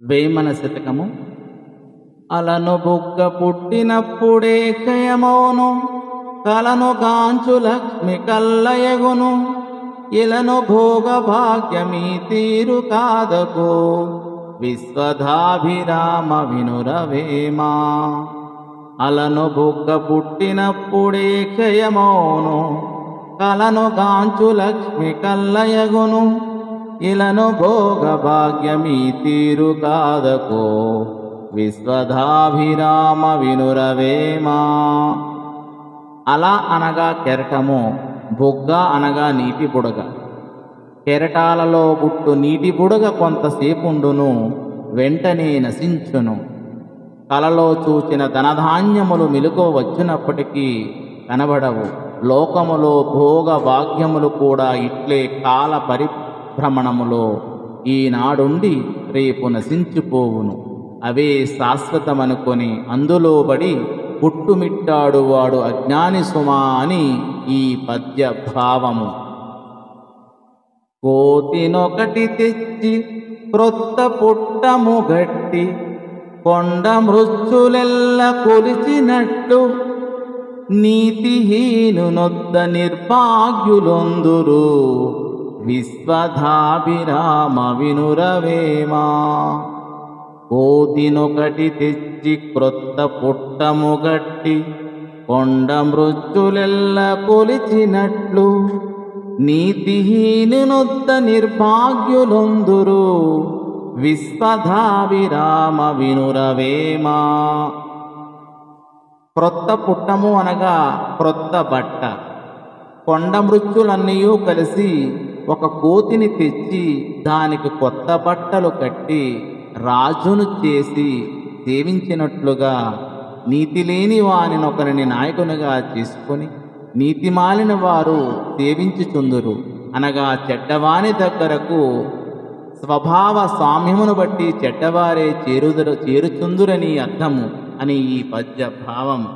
వేమన శతకము. అలను బుగ్గ పుట్టినప్పుడే క్షయమోను, కలను గాంచు లక్ష్మి కల్లయగును, ఇలను భోగ భాగ్యమీ తీరు కాదకో, విశ్వధాభిరామ వినురవేమా. అలను బుగ్గ పుట్టినప్పుడే క్షయమోను, కలను గాంచు లక్ష్మి కల్లయగును, ఇలను భోగ భాగ్యమీ తీరు కాదకో, విశ్వధాభిరామ వినురవేమా. అల అనగా కెరటము, బుగ్గ అనగా నీటి బుడగ. కెరటాలలో బుట్టు నీటి బుడగ కొంతసేపుండును, వెంటనే నశించును. కలలో చూచిన ధనధాన్యములు మెలకువ వచ్చినప్పటికీ కనబడవు. లోకములో భోగ భాగ్యములు కూడా ఇట్లే కాల పరిభ్రమణములో ఈనాడుండి రేపు నశించిపోవును. అవే శాశ్వతమనుకొని అందులో పడి పుట్టుమిట్టాడు వాడు అజ్ఞాని సుమా అని ఈ పద్య భావము. కోతినొకటి తెచ్చి క్రొత్త పుట్టము గట్టి, కొండ మృత్యులెల్ల కొలిచినట్లు, నీతిహీనునొద్ద నిర్భాగ్యులొందురు, విశ్వధాభిరామ వినురవేమా. కోతినొకటి తెచ్చి క్రొత్త పుట్టము గట్టి, కొండ మృత్యులెల్ల కొలిచినట్లు, నీతిహీనునొద్ద నిర్భాగ్యులొందురు, విశ్వధాభిరామ వినురవేమా. క్రొత్త పుట్టము అనగా క్రొత్త బట్ట. కొండ మృత్యులన్నయూ కలిసి ఒక కోతిని తెచ్చి దానికి కొత్త బట్టలు కట్టి రాజును చేసి సేవించినట్లుగా, నీతి లేని వానినొకరిని నాయకునిగా చేసుకొని నీతిమాలిన వారు సేవించుచుందురు అనగా చెడ్డవాని దగ్గరకు స్వభావ సామ్యమును బట్టి చెడ్డవారే చేరుచుందురని అర్థము అని ఈ పద్య భావము.